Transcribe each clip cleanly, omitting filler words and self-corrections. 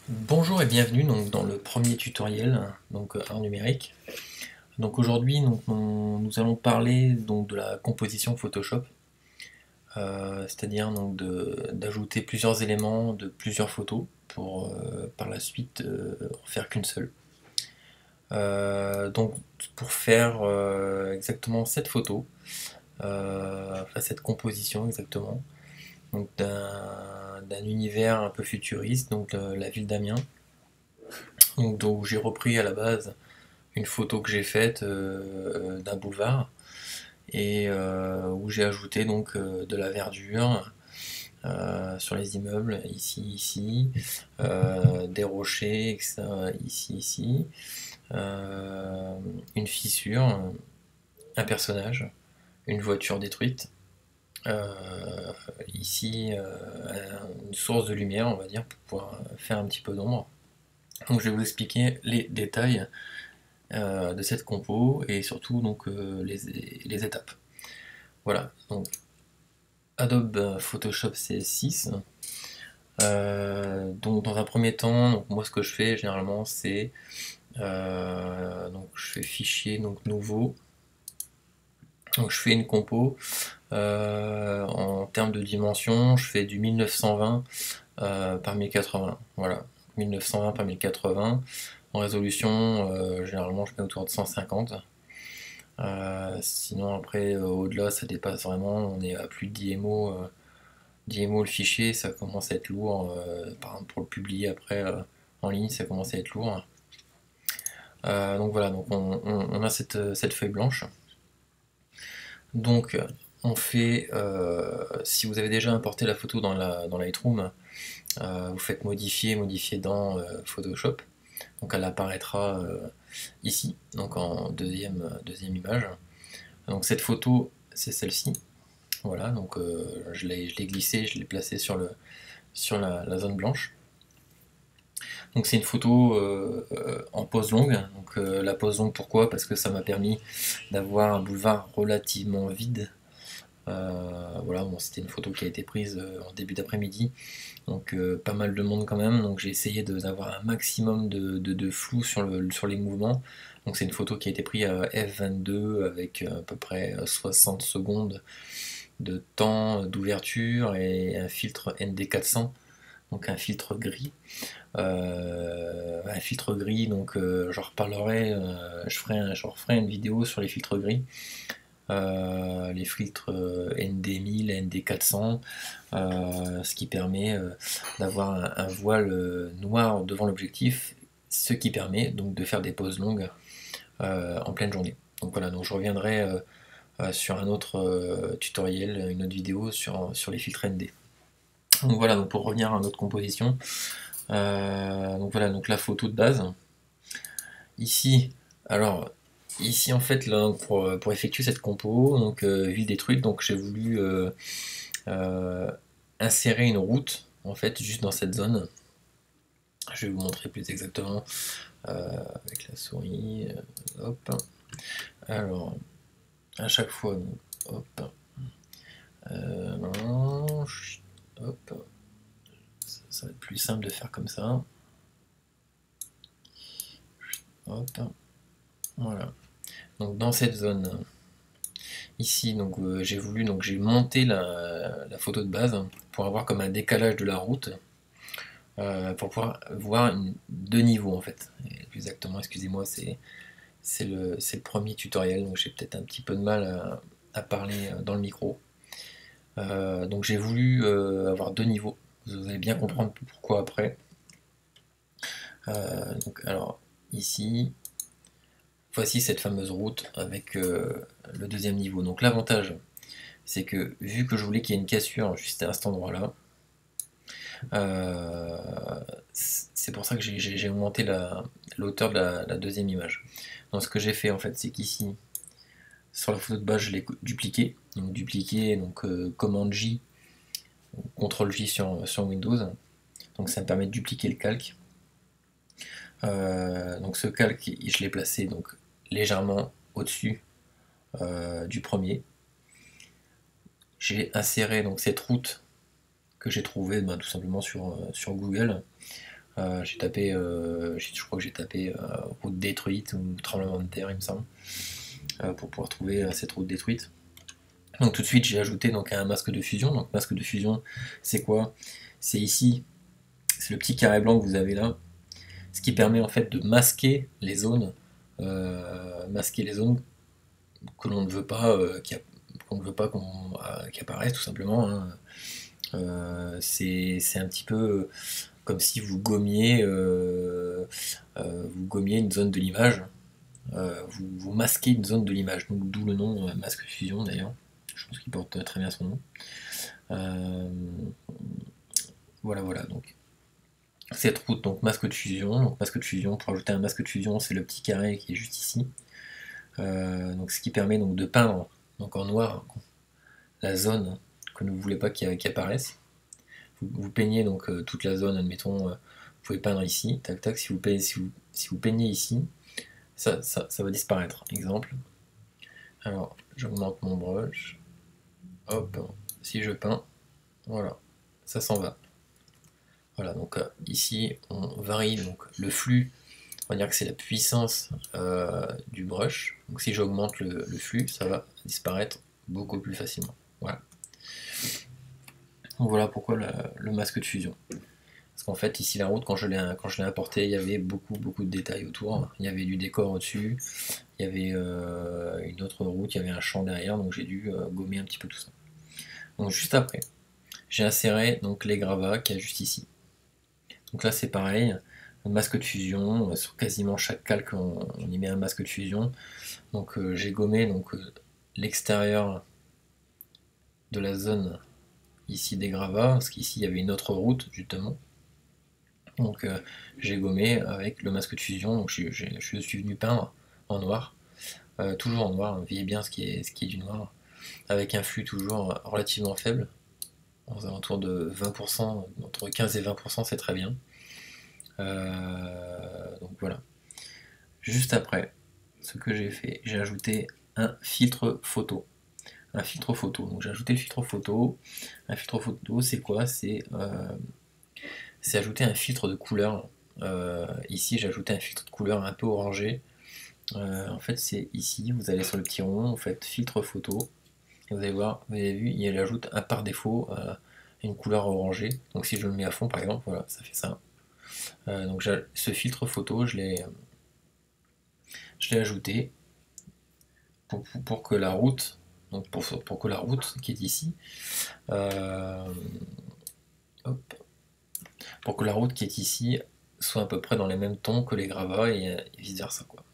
Bonjour et bienvenue donc, dans le premier tutoriel art numérique. Donc aujourd'hui nous allons parler donc, de la composition Photoshop, c'est-à-dire donc d'ajouter plusieurs éléments de plusieurs photos pour par la suite en faire qu'une seule. Donc pour faire exactement cette photo, enfin cette composition exactement, donc d'un univers un peu futuriste, donc la ville d'Amiens. Donc j'ai repris à la base une photo que j'ai faite d'un boulevard et où j'ai ajouté donc de la verdure sur les immeubles, ici, des rochers, etc., ici, une fissure, un personnage, une voiture détruite, ici une source de lumière, on va dire, pour pouvoir faire un petit peu d'ombre. Donc je vais vous expliquer les détails de cette compo et surtout donc les étapes. Voilà, donc Adobe Photoshop CS6. Donc dans un premier temps, donc moi ce que je fais généralement c'est donc je fais fichier donc nouveau. Donc je fais une compo en termes de dimension, je fais du 1920 par 1080. Voilà, 1920 par 1080. En résolution, généralement je mets autour de 150. Sinon après au-delà ça dépasse vraiment, on est à plus de 10 MO, 10 MO le fichier, ça commence à être lourd, par exemple pour le publier après en ligne ça commence à être lourd. Donc voilà, donc on a cette feuille blanche. Donc on fait, si vous avez déjà importé la photo dans Lightroom, vous faites modifier dans Photoshop, donc elle apparaîtra ici, donc en deuxième image. Donc cette photo c'est celle-ci. Voilà, donc je l'ai glissé, je l'ai placé sur la zone blanche. Donc c'est une photo en pose longue. Donc la pose longue pourquoi? Parce que ça m'a permis d'avoir un boulevard relativement vide. Voilà, bon, c'était une photo qui a été prise en début d'après-midi, donc pas mal de monde quand même. Donc j'ai essayé d'avoir un maximum de flou sur les mouvements. Donc c'est une photo qui a été prise à f22 avec à peu près 60 secondes de temps d'ouverture et un filtre ND400, donc un filtre gris. Un filtre gris, donc j'en reparlerai, je referai une vidéo sur les filtres gris. Les filtres ND1000, ND400, ce qui permet d'avoir un voile noir devant l'objectif, ce qui permet donc de faire des poses longues en pleine journée. Donc voilà, donc je reviendrai sur un autre tutoriel, une autre vidéo sur les filtres ND. Donc voilà, donc pour revenir à notre composition, donc voilà, donc la photo de base. Ici, alors ici en fait là, pour effectuer cette compo, donc ville détruite, donc j'ai voulu euh, insérer une route en fait juste dans cette zone. Je vais vous montrer plus exactement avec la souris. Hop. Alors à chaque fois, donc, hop. Non, hop. Ça va être plus simple de faire comme ça. Hop. Voilà. Donc dans cette zone ici, donc j'ai voulu, donc j'ai monté la photo de base pour avoir comme un décalage de la route, pour pouvoir voir deux niveaux en fait. Et plus exactement, excusez-moi, c'est le premier tutoriel, donc j'ai peut-être un petit peu de mal à parler dans le micro. Donc j'ai voulu avoir deux niveaux. Vous allez bien comprendre pourquoi après. Donc alors ici, voici cette fameuse route avec le deuxième niveau. Donc l'avantage, c'est que vu que je voulais qu'il y ait une cassure juste à cet endroit-là, c'est pour ça que j'ai augmenté la hauteur de la deuxième image. Donc ce que j'ai fait en fait, c'est qu'ici, sur la photo de base, je l'ai dupliqué. Donc dupliquer, donc commande J, CTRL J sur Windows. Donc ça me permet de dupliquer le calque. Donc ce calque, je l'ai placé donc légèrement au-dessus du premier. J'ai inséré donc cette route que j'ai trouvée tout simplement sur Google. J'ai tapé, je crois que j'ai tapé route détruite ou tremblement de terre, il me semble, pour pouvoir trouver cette route détruite. Donc tout de suite j'ai ajouté donc un masque de fusion. Donc masque de fusion, c'est quoi? C'est ici, c'est le petit carré blanc que vous avez là, ce qui permet en fait de masquer les zones que l'on ne veut pas, qu'on ne veut pas qui apparaissent tout simplement, hein. C'est un petit peu comme si vous gommiez une zone de l'image, vous masquez une zone de l'image, donc d'où le nom masque fusion d'ailleurs. Je pense qu'il porte très bien son nom. Voilà, voilà, donc cette route, donc masque de fusion. Donc masque de fusion, pour ajouter un masque de fusion, c'est le petit carré qui est juste ici. Donc ce qui permet donc de peindre donc en noir la zone que vous ne voulez pas qui apparaisse. Vous peignez donc toute la zone, admettons, vous pouvez peindre ici, tac tac, si vous peignez ici, ça va disparaître. Exemple, alors j'augmente mon brush, hop, si je peins, voilà, ça s'en va. Voilà, donc ici on varie donc le flux, on va dire que c'est la puissance du brush, donc si j'augmente le flux, ça va disparaître beaucoup plus facilement. Voilà. Donc voilà pourquoi le masque de fusion. Parce qu'en fait, ici la route, quand je l'ai importé, il y avait beaucoup de détails autour. Il y avait du décor au-dessus, il y avait une autre route, il y avait un champ derrière, donc j'ai dû gommer un petit peu tout ça. Donc juste après, j'ai inséré donc les gravats qu'il y a juste ici. Donc là c'est pareil, le masque de fusion, sur quasiment chaque calque on y met un masque de fusion. Donc j'ai gommé l'extérieur de la zone ici des gravats, parce qu'ici il y avait une autre route justement. Donc j'ai gommé avec le masque de fusion, donc je suis venu peindre en noir, toujours en noir, hein, veillez bien ce qui est du noir, avec un flux toujours relativement faible, aux alentours de 20%, entre 15 et 20% c'est très bien. Donc voilà. Juste après, ce que j'ai fait, j'ai ajouté un filtre photo. Un filtre photo. Donc j'ai ajouté le filtre photo. Un filtre photo, c'est quoi? C'est ajouter un filtre de couleur. Ici, j'ai ajouté un filtre de couleur un peu orangé. En fait, c'est ici, vous allez sur le petit rond, vous faites filtre photo. Et vous allez voir, vous avez vu, il ajoute un par défaut une couleur orangée. Donc si je le mets à fond, par exemple, voilà, ça fait ça. Donc ce filtre photo, je l'ai ajouté pour que la route, donc pour que la route qui est ici, hop, pour que la route qui est ici soit à peu près dans les mêmes tons que les gravats et vice versa quoi.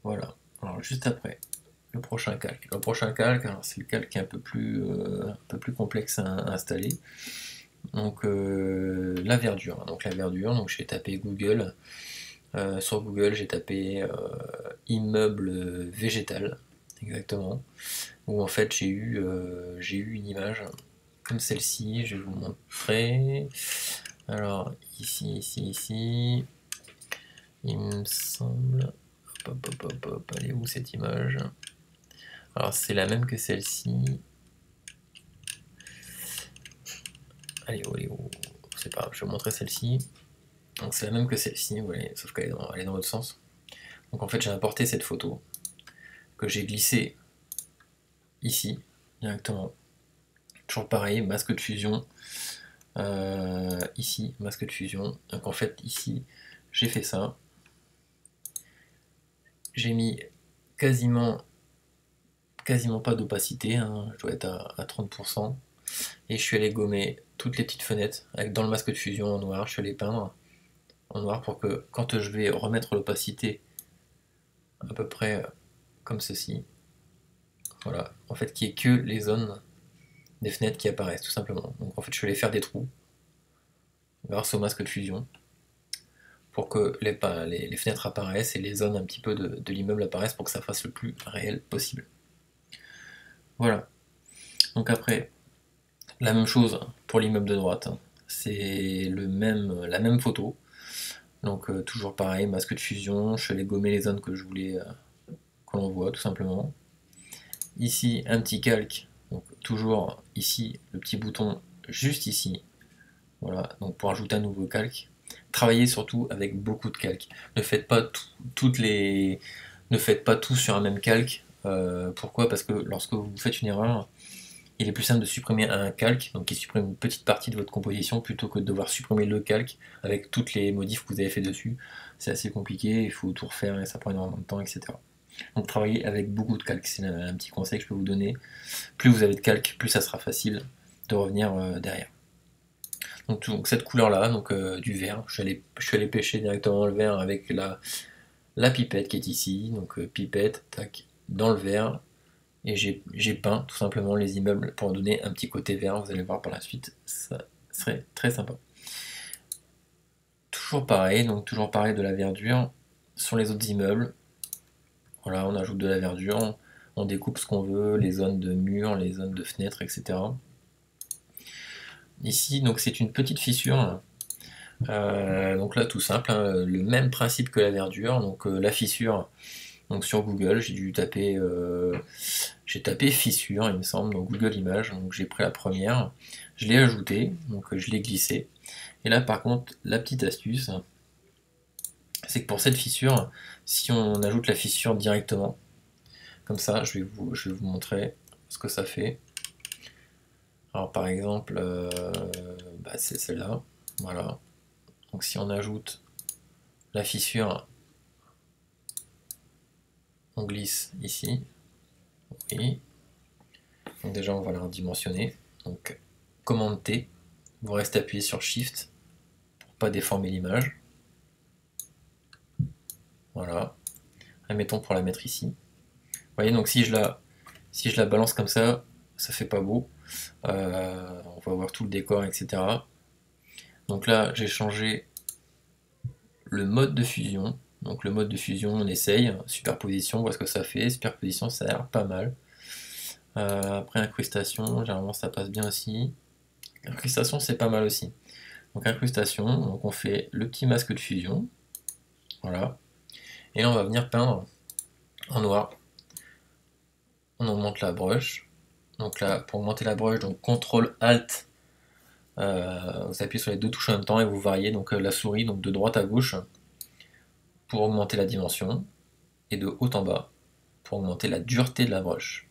Voilà. Alors juste après, le prochain calque. Le prochain calque, c'est le calque qui est un peu plus complexe à installer. Donc la verdure. Donc la verdure, donc j'ai tapé Google. Sur Google, j'ai tapé immeuble végétal, exactement. Où en fait j'ai eu une image comme celle-ci. Je vais vous montrer. Alors ici, il me semble. Hop, elle est où cette image? Alors c'est la même que celle-ci. Elle est où? C'est pas grave, je vais vous montrer celle-ci. Donc c'est la même que celle-ci, vous voyez, sauf qu'elle est dans l'autre sens. Donc en fait j'ai importé cette photo que j'ai glissée ici, directement. Toujours pareil, masque de fusion. Ici, masque de fusion. Donc en fait ici, j'ai fait ça. J'ai mis quasiment pas d'opacité, hein, je dois être à 30%. Et je suis allé gommer toutes les petites fenêtres dans le masque de fusion en noir. Je suis allé peindre en noir pour que quand je vais remettre l'opacité à peu près comme ceci, voilà, en fait qu'il n'y ait que les zones des fenêtres qui apparaissent tout simplement. Donc en fait je vais aller faire des trous grâce au masque de fusion pour que les fenêtres apparaissent et les zones un petit peu de l'immeuble apparaissent pour que ça fasse le plus réel possible. Voilà. Donc après, la même chose pour l'immeuble de droite. C'est la même photo. Donc toujours pareil, masque de fusion, je suis allé gommer les zones que je voulais que l'on voit tout simplement. Ici un petit calque, donc toujours ici le petit bouton juste ici Voilà, donc pour ajouter un nouveau calque, travaillez surtout avec beaucoup de calques. Ne faites pas ne faites pas tout sur un même calque. Pourquoi? Parce que lorsque vous faites une erreur, il est plus simple de supprimer un calque, donc qui supprime une petite partie de votre composition, plutôt que de devoir supprimer le calque avec toutes les modifs que vous avez fait dessus. C'est assez compliqué, il faut tout refaire et ça prend énormément de temps, etc. Donc travaillez avec beaucoup de calques, c'est un petit conseil que je peux vous donner. Plus vous avez de calques, plus ça sera facile de revenir derrière. Donc cette couleur-là, du vert, je suis allé pêcher directement le vert avec la pipette qui est ici, donc pipette, tac, dans le vert, et j'ai peint tout simplement les immeubles pour donner un petit côté vert, vous allez voir par la suite, ça serait très sympa. Toujours pareil, donc toujours pareil de la verdure sur les autres immeubles. Voilà, on ajoute de la verdure, on découpe ce qu'on veut, les zones de murs, les zones de fenêtres, etc. Ici, donc c'est une petite fissure. Donc là, tout simple, hein, le même principe que la verdure. Donc la fissure, donc sur Google, j'ai tapé fissure, il me semble, dans Google Images. Donc j'ai pris la première, je l'ai ajoutée, donc je l'ai glissée. Et là, par contre, la petite astuce, c'est que pour cette fissure, si on ajoute la fissure directement, comme ça, je vais vous montrer ce que ça fait. Alors par exemple, c'est celle-là, voilà. Donc si on ajoute la fissure, on glisse ici, oui. Donc déjà on va la redimensionner. Donc commande T, vous restez appuyé sur Shift pour pas déformer l'image. Voilà. Admettons pour la mettre ici. Vous voyez, donc si je la balance comme ça fait pas beau. On va voir tout le décor, etc. Donc là j'ai changé le mode de fusion. Donc le mode de fusion, on essaye. Superposition, on voit ce que ça fait. Superposition, ça a l'air pas mal. Après incrustation, généralement ça passe bien aussi. Incrustation, c'est pas mal aussi. Donc incrustation, donc on fait le petit masque de fusion. Voilà. Et là on va venir peindre en noir. On augmente la brush. Donc là, pour augmenter la brush, donc CTRL ALT, vous appuyez sur les deux touches en même temps et vous variez donc la souris donc de droite à gauche pour augmenter la dimension et de haut en bas pour augmenter la dureté de la brush.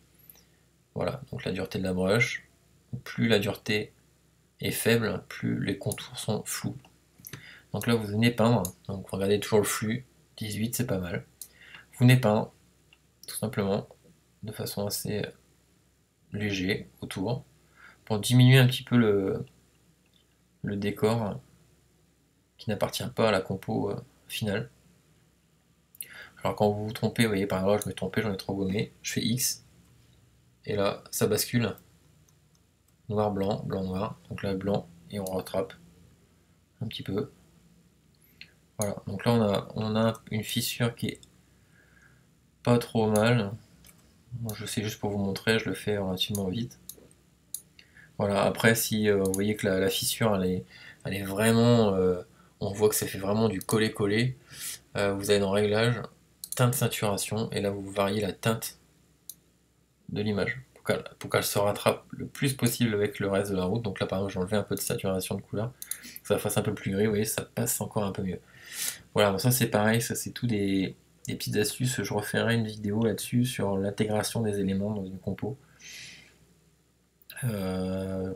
Voilà, donc la dureté de la brush, plus la dureté est faible, plus les contours sont flous. Donc là vous venez peindre, donc regardez toujours le flux, 18 c'est pas mal. Vous venez peindre, tout simplement, de façon assez léger autour, pour diminuer un petit peu le décor qui n'appartient pas à la compo finale. Alors quand vous vous trompez, vous voyez par exemple je me suis trompé, j'en ai trop gommé, je fais X, et là ça bascule, noir, blanc, blanc, noir, donc là blanc, et on rattrape un petit peu. Voilà, donc là on a une fissure qui est pas trop mal. Bon, je sais juste pour vous montrer, je le fais relativement vite. Voilà, après si vous voyez que la fissure elle est vraiment, on voit que ça fait vraiment du coller-coller, vous allez dans Réglages, teinte saturation, et là vous variez la teinte de l'image pour qu'elle se rattrape le plus possible avec le reste de la route. Donc là par exemple j'ai enlevé un peu de saturation de couleur, que ça fasse un peu plus gris, vous voyez ça passe encore un peu mieux. Voilà, bon, ça c'est pareil, ça c'est tout des petites astuces, je referai une vidéo là-dessus sur l'intégration des éléments dans une compo.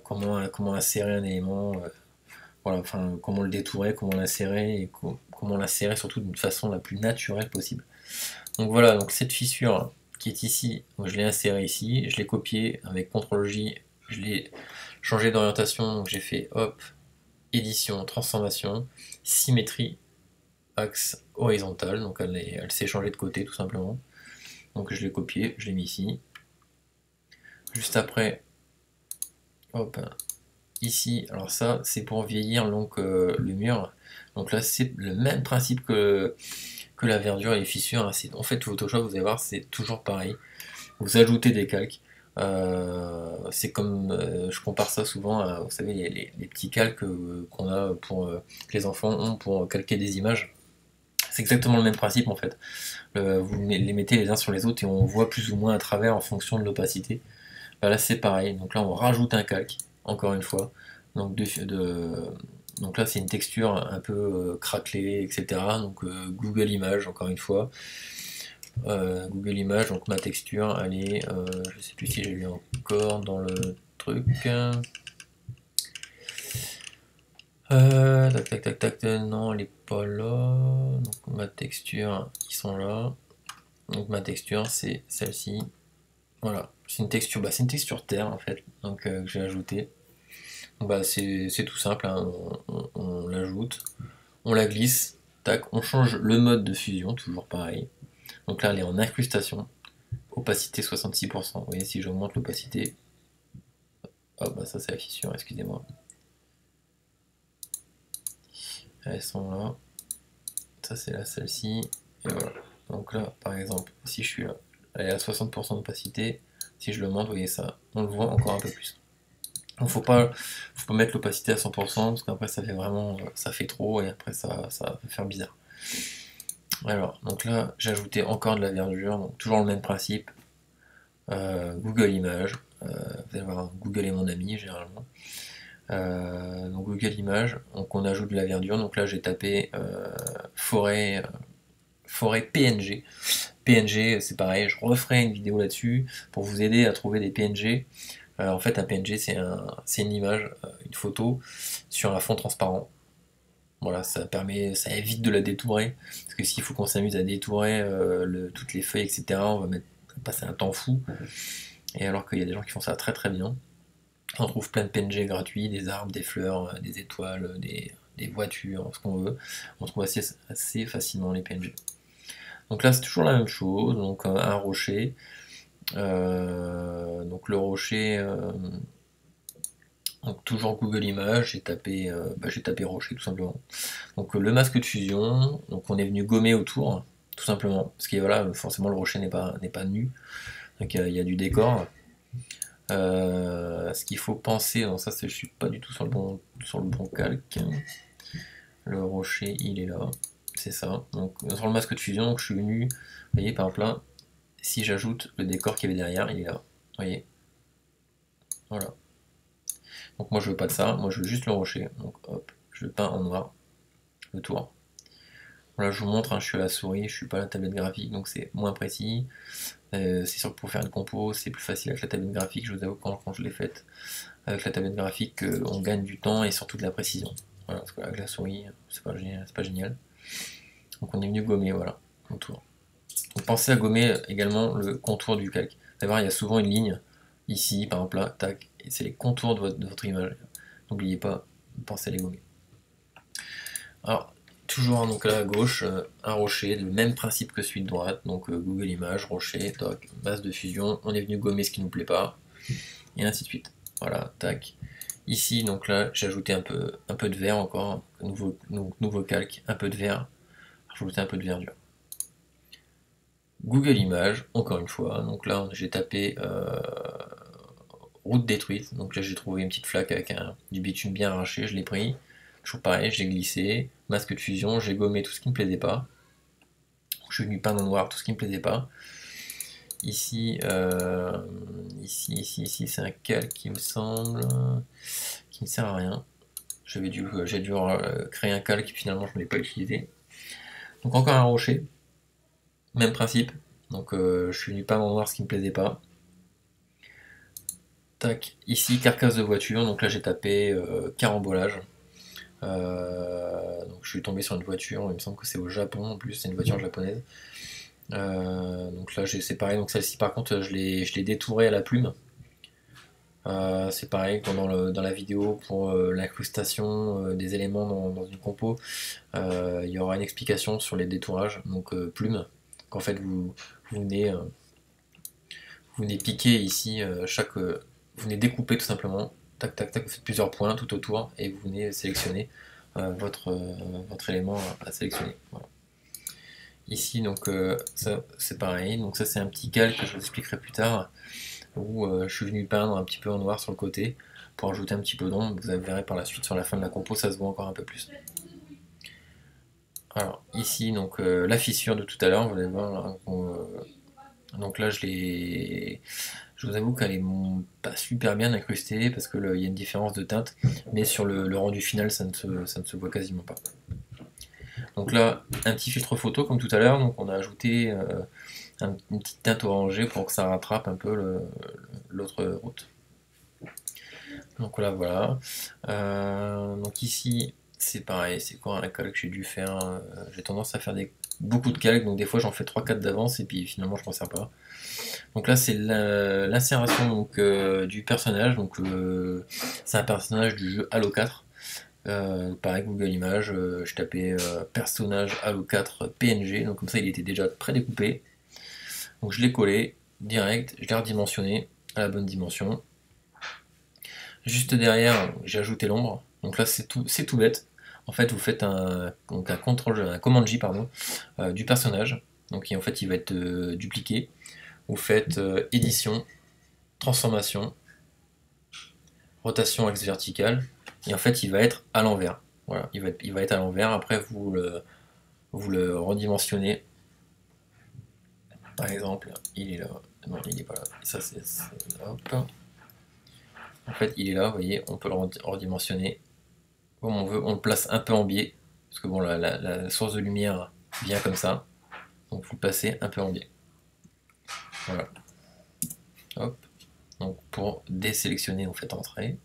Comment insérer un élément, voilà, enfin comment le détourer, comment l'insérer et comment l'insérer surtout d'une façon la plus naturelle possible. Donc voilà, donc cette fissure qui est ici, je l'ai insérée ici, je l'ai copiée avec CTRL J, je l'ai changé d'orientation, donc j'ai fait hop, édition, transformation, symétrie, axe horizontal, donc elle s'est changée de côté tout simplement. Donc je l'ai copié, je l'ai mis ici. Juste après, hop, ici, alors ça c'est pour vieillir donc le mur. Donc là c'est le même principe que la verdure et les fissures. En fait Photoshop, vous allez voir, c'est toujours pareil. Vous ajoutez des calques. C'est comme, je compare ça souvent à, vous savez, les petits calques qu'on a que les enfants ont pour calquer des images. C'est exactement le même principe en fait. Vous les mettez les uns sur les autres et on voit plus ou moins à travers en fonction de l'opacité. Là c'est pareil, donc là on rajoute un calque, encore une fois, Donc là c'est une texture un peu craquelée, etc. Donc Google Images encore une fois. Google Images, donc ma texture, elle est, je sais plus si j'ai lu encore dans le truc. Tac tac tac tac, non elle est pas là. Donc ma texture, ils sont là. Donc ma texture c'est celle-ci. Voilà, c'est une texture, c'est une texture terre en fait, donc que j'ai ajouté. Bah, c'est tout simple, hein, on l'ajoute, on la glisse, tac, on change le mode de fusion, toujours pareil. Donc là, elle est en incrustation, opacité 66%. Vous voyez, si j'augmente l'opacité, hop, bah ça c'est la fissure, excusez-moi. Elles sont là, ça c'est là, celle-ci, et voilà. Donc là, par exemple, si je suis là, elle est à 60% d'opacité, si je le monte, vous voyez ça, on le voit encore un peu plus. Donc faut pas mettre l'opacité à 100% parce qu'après ça fait vraiment ça fait trop et après ça va faire bizarre. Alors donc là j'ai ajouté encore de la verdure, donc toujours le même principe. Google Images, vous allez voir Google est mon ami généralement. Donc Google Images, donc on ajoute de la verdure, donc là j'ai tapé forêt PNG. PNG c'est pareil, je referai une vidéo là-dessus pour vous aider à trouver des PNG. En fait, un PNG, c'est une image, une photo sur un fond transparent. Voilà, ça évite de la détourer. Parce que s'il faut qu'on s'amuse à détourer toutes les feuilles, etc., on va passer un temps fou. Et alors qu'il y a des gens qui font ça très très bien. On trouve plein de PNG gratuits, des arbres, des fleurs, des étoiles, des voitures, ce qu'on veut. On trouve assez facilement les PNG. Donc là, c'est toujours la même chose. Donc un rocher. Donc le rocher. Donc toujours Google Images, j'ai tapé rocher tout simplement. Donc le masque de fusion, donc on est venu gommer autour, tout simplement. Parce que voilà, forcément le rocher n'est pas nu, donc il y a du décor. Ce qu'il faut penser, donc ça je suis pas du tout sur le bon calque. Le rocher il est là, c'est ça. Donc sur le masque de fusion, donc je suis venu, vous voyez par exemple là, si j'ajoute le décor qu'il y avait derrière, il est là. Vous voyez. Voilà. Donc moi je veux pas de ça, moi je veux juste le rocher. Donc hop, je peins en noir le tour. Voilà, je vous montre, hein, je suis à la souris, je suis pas à la tablette graphique, donc c'est moins précis. C'est sûr que pour faire une compo, c'est plus facile avec la tablette graphique, je vous avoue quand je l'ai faite avec la tablette graphique, on gagne du temps et surtout de la précision. Voilà, parce qu'avec la souris, c'est pas génial. Donc on est venu gommer, voilà, contour. Donc pensez à gommer également le contour du calque. Vous allez voir, il y a souvent une ligne, ici, par exemple là, tac, et c'est les contours de votre image. N'oubliez pas, pensez à les gommer. Alors, toujours donc là à gauche, un rocher, le même principe que celui de droite, donc Google Images, rocher, tac, masse de fusion, on est venu gommer ce qui nous plaît pas, et ainsi de suite. Voilà, tac. Ici, donc là, j'ai ajouté un peu de vert encore, nouveau calque, un peu de vert, rajouter un peu de verdure. Google Images, encore une fois, donc là j'ai tapé route détruite, donc là j'ai trouvé une petite flaque avec du bitume bien arraché, je l'ai pris, toujours pareil, j'ai glissé, masque de fusion, j'ai gommé tout ce qui ne me plaisait pas, je suis venu peindre en noir tout ce qui ne me plaisait pas. Ici, ici, c'est un calque qui me semble, qui ne sert à rien. J'ai dû créer un calque, finalement je ne l'ai pas utilisé. Donc encore un rocher, même principe. Donc je suis venu peindre en noir ce qui ne me plaisait pas. Tac, ici carcasse de voiture, donc là j'ai tapé carambolage. Donc je suis tombé sur une voiture, il me semble que c'est au Japon en plus, c'est une voiture japonaise. Donc là c'est pareil, donc celle-ci par contre je l'ai détourée à la plume. C'est pareil dans la vidéo pour l'incrustation des éléments dans une compo, il y aura une explication sur les détourages, donc plume, qu'en fait vous venez piquer ici vous venez découper tout simplement, tac tac tac, vous faites plusieurs points tout autour et vous venez sélectionner votre élément à sélectionner. Voilà. Ici donc ça c'est pareil, donc ça c'est un petit calque que je vous expliquerai plus tard où je suis venu peindre un petit peu en noir sur le côté pour ajouter un petit peu d'ombre. Vous verrez par la suite sur la fin de la compo ça se voit encore un peu plus. Alors ici donc la fissure de tout à l'heure, vous allez voir là, donc là je l'ai Je vous avoue qu'elle est pas super bien incrustée parce que il y a une différence de teinte, mais sur le rendu final, ça ne se voit quasiment pas. Donc là, un petit filtre photo comme tout à l'heure, donc on a ajouté une petite teinte orangée pour que ça rattrape un peu l'autre route. Donc voilà, voilà. Donc ici, c'est pareil, c'est quoi un calque que j'ai dû faire? J'ai tendance à faire beaucoup de calques, donc des fois j'en fais 3-4 d'avance et puis finalement je m'en sers pas. Donc là c'est l'insération du personnage, donc c'est un personnage du jeu Halo 4. Pareil, Google Images, je tapais personnage Halo 4 PNG, donc comme ça il était déjà prédécoupé. Donc je l'ai collé direct, je l'ai redimensionné à la bonne dimension. Juste derrière, j'ai ajouté l'ombre. Donc là, c'est tout bête. En fait, vous faites un command J pardon, du personnage. Donc en fait, il va être dupliqué. Vous faites édition, transformation, rotation axe vertical. Et en fait, il va être à l'envers. Voilà, il va être à l'envers. Après, vous le redimensionnez. Par exemple, il est là. Non, il n'est pas là. Ça, hop. En fait, il est là, vous voyez, on peut le redimensionner comme on veut. On le place un peu en biais, parce que bon, la source de lumière vient comme ça. Donc vous le placez un peu en biais. Voilà. Hop. Donc pour désélectionner, on fait entrer.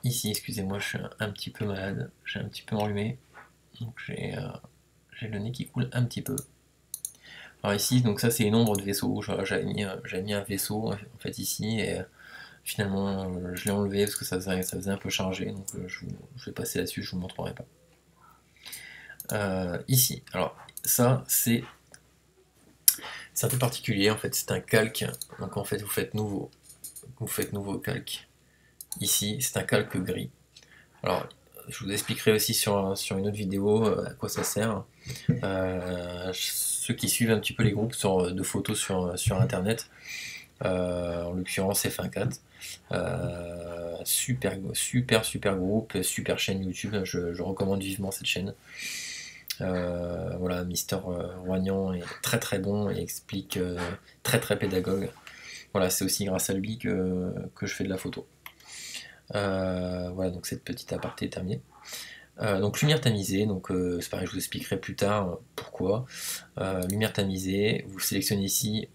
Ici, excusez-moi, je suis un petit peu malade, j'ai un petit peu enrhumé. Donc j'ai le nez qui coule un petit peu. Alors ici, donc ça c'est une ombre de vaisseau. J'avais mis un vaisseau en fait ici et finalement je l'ai enlevé parce que ça faisait un peu chargé. Donc je vais passer là-dessus, je vous montrerai pas. Ici, alors ça c'est un peu particulier en fait, c'est un calque. Donc en fait vous faites nouveau calque. Ici c'est un calque gris. Alors je vous expliquerai aussi sur une autre vidéo à quoi ça sert. Ceux qui suivent un petit peu les groupes de photos sur internet, en l'occurrence F1.4, super groupe, super chaîne YouTube, je recommande vivement cette chaîne. Voilà, Mister Roignan est très très bon et explique très pédagogue. Voilà, c'est aussi grâce à lui que je fais de la photo. Voilà, donc cette petite aparté est terminée. Donc lumière tamisée, donc c'est pareil, je vous expliquerai plus tard pourquoi. Lumière tamisée, vous sélectionnez ici,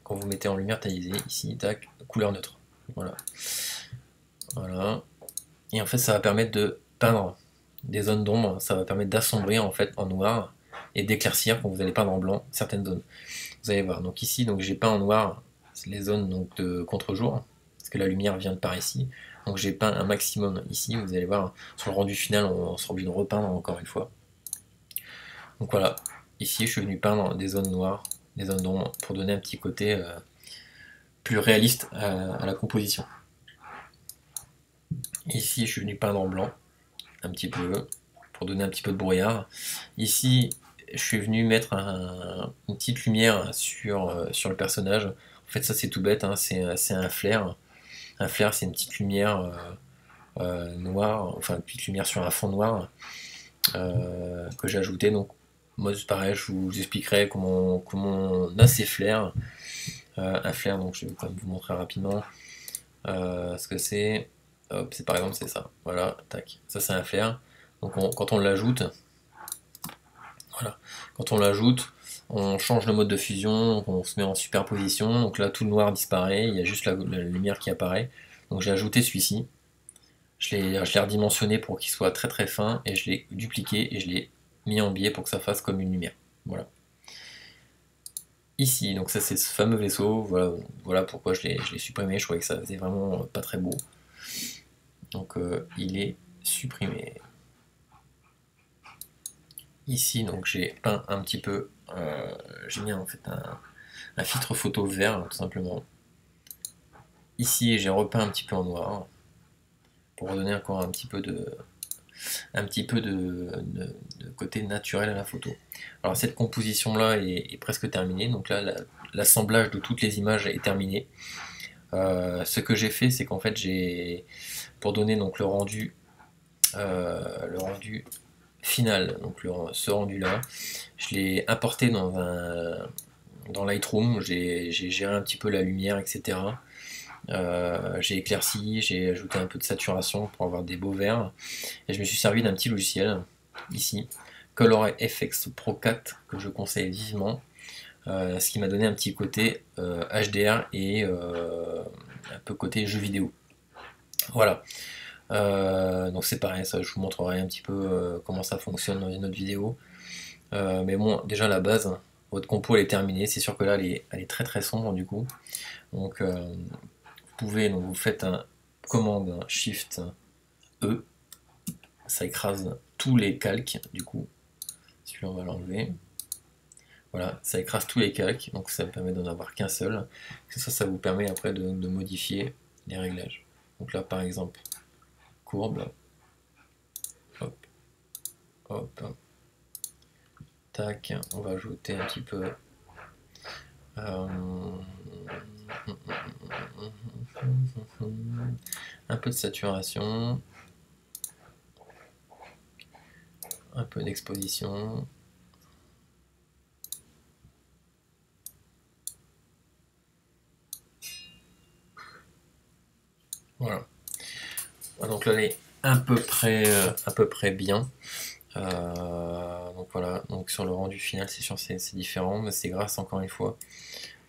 quand vous mettez en lumière tamisée, ici, tac, couleur neutre. Voilà. Voilà. Et en fait, ça va permettre de peindre des zones d'ombre, ça va permettre d'assombrir en fait en noir et d'éclaircir quand vous allez peindre en blanc certaines zones. Vous allez voir, donc ici, donc j'ai peint en noir les zones donc, de contre-jour, parce que la lumière vient de par ici. Donc j'ai peint un maximum ici, vous allez voir, sur le rendu final, on sera obligé de repeindre encore une fois. Donc voilà, ici je suis venu peindre des zones noires, des zones d'ombre, pour donner un petit côté plus réaliste à la composition. Ici je suis venu peindre en blanc, un petit peu, pour donner un petit peu de brouillard. Ici, je suis venu mettre une petite lumière sur le personnage. En fait, ça c'est tout bête, hein, c'est un flair. Un flair, c'est une petite lumière noire, enfin une petite lumière sur un fond noir que j'ai ajouté. Donc, moi, c'est pareil, je vous expliquerai comment on a ces flairs. Un flair, donc je vais quand même vous montrer rapidement ce que c'est. Hop, c'est par exemple, c'est ça. Voilà, tac. Ça, c'est un flair. Donc, quand on l'ajoute, voilà. Quand on l'ajoute, on change le mode de fusion, on se met en superposition, donc là tout le noir disparaît, il y a juste la lumière qui apparaît. Donc j'ai ajouté celui-ci, je l'ai redimensionné pour qu'il soit très très fin, et je l'ai dupliqué et je l'ai mis en biais pour que ça fasse comme une lumière. Voilà. Ici, donc ça c'est ce fameux vaisseau, voilà pourquoi je l'ai supprimé, je trouvais que ça faisait vraiment pas très beau. Donc il est supprimé. Ici, donc j'ai peint un petit peu, j'ai mis en fait un filtre photo vert, tout simplement. Ici, j'ai repeint un petit peu en noir pour redonner encore un petit peu de côté naturel à la photo. Alors cette composition là est presque terminée, donc là l'assemblage de toutes les images est terminé. Ce que j'ai fait, c'est qu'en fait pour donner donc le rendu final, donc ce rendu là, je l'ai importé dans dans Lightroom, j'ai géré un petit peu la lumière, etc. J'ai éclairci, j'ai ajouté un peu de saturation pour avoir des beaux verts. Et je me suis servi d'un petit logiciel, ici, Color FX Pro 4, que je conseille vivement. Ce qui m'a donné un petit côté HDR et un peu côté jeu vidéo. Voilà. Donc c'est pareil, ça je vous montrerai un petit peu comment ça fonctionne dans une autre vidéo. Mais bon, déjà la base, votre compo elle est terminée. C'est sûr que là elle est très très sombre du coup. Donc vous pouvez, donc vous faites un commande Shift E, ça écrase tous les calques du coup. Celui-là on va l'enlever. Voilà, ça écrase tous les calques, donc ça me permet d'en avoir qu'un seul. Ça vous permet après de modifier les réglages. Donc là par exemple, courbe, hop, hop, tac, on va ajouter un petit peu un peu de saturation, un peu d'exposition. Voilà. Donc là, elle est à peu près bien. Donc voilà, donc sur le rendu final, c'est sûr c'est différent, mais c'est grâce encore une fois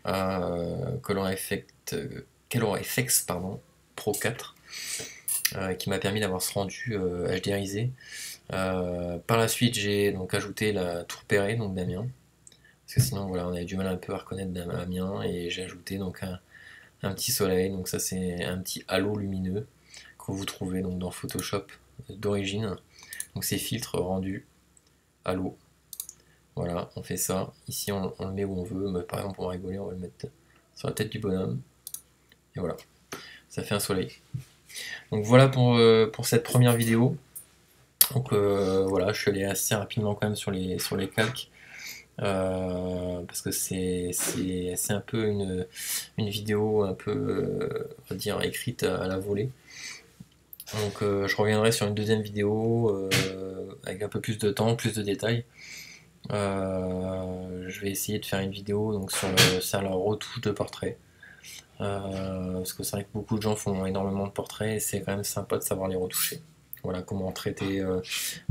à Color FX pardon, Pro 4 qui m'a permis d'avoir ce rendu HDRisé. Par la suite, j'ai donc ajouté la tour Perret donc d'Amiens, parce que sinon voilà, on avait du mal un peu à reconnaître Amiens, et j'ai ajouté donc un petit soleil, donc ça c'est un petit halo lumineux que vous trouvez donc dans Photoshop d'origine. Donc c'est filtre rendu halo. Voilà, on fait ça. Ici on le met où on veut, mais par exemple pour rigoler on va le mettre sur la tête du bonhomme. Et voilà, ça fait un soleil. Donc voilà pour cette première vidéo. Donc voilà, je suis allé assez rapidement quand même sur les calques. Parce que c'est un peu une vidéo un peu on va dire écrite à la volée. Donc je reviendrai sur une deuxième vidéo avec un peu plus de temps, plus de détails. Je vais essayer de faire une vidéo donc sur la retouche de portrait. Parce que c'est vrai que beaucoup de gens font énormément de portraits et c'est quand même sympa de savoir les retoucher. Voilà, comment traiter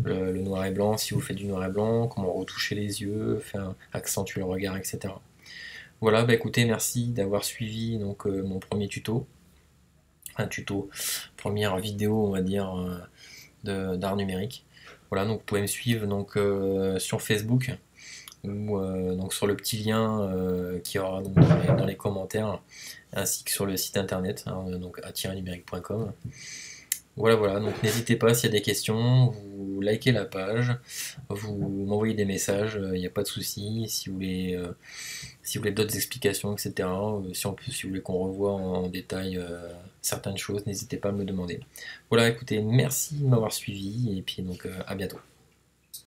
le noir et blanc si vous faites du noir et blanc, comment retoucher les yeux, faire accentuer le regard, etc. Voilà, bah écoutez, merci d'avoir suivi donc mon premier tuto. Un tuto, première vidéo on va dire d'art numérique. Voilà, donc vous pouvez me suivre donc, sur Facebook ou donc sur le petit lien qui aura donc dans les commentaires, ainsi que sur le site internet, hein, donc @numérique.com. Voilà, donc n'hésitez pas s'il y a des questions, vous likez la page, vous m'envoyez des messages, il n'y a pas de souci, si vous voulez d'autres explications, etc. Si vous voulez qu'on revoie en détail certaines choses, n'hésitez pas à me le demander. Voilà, écoutez, merci de m'avoir suivi, et puis donc à bientôt.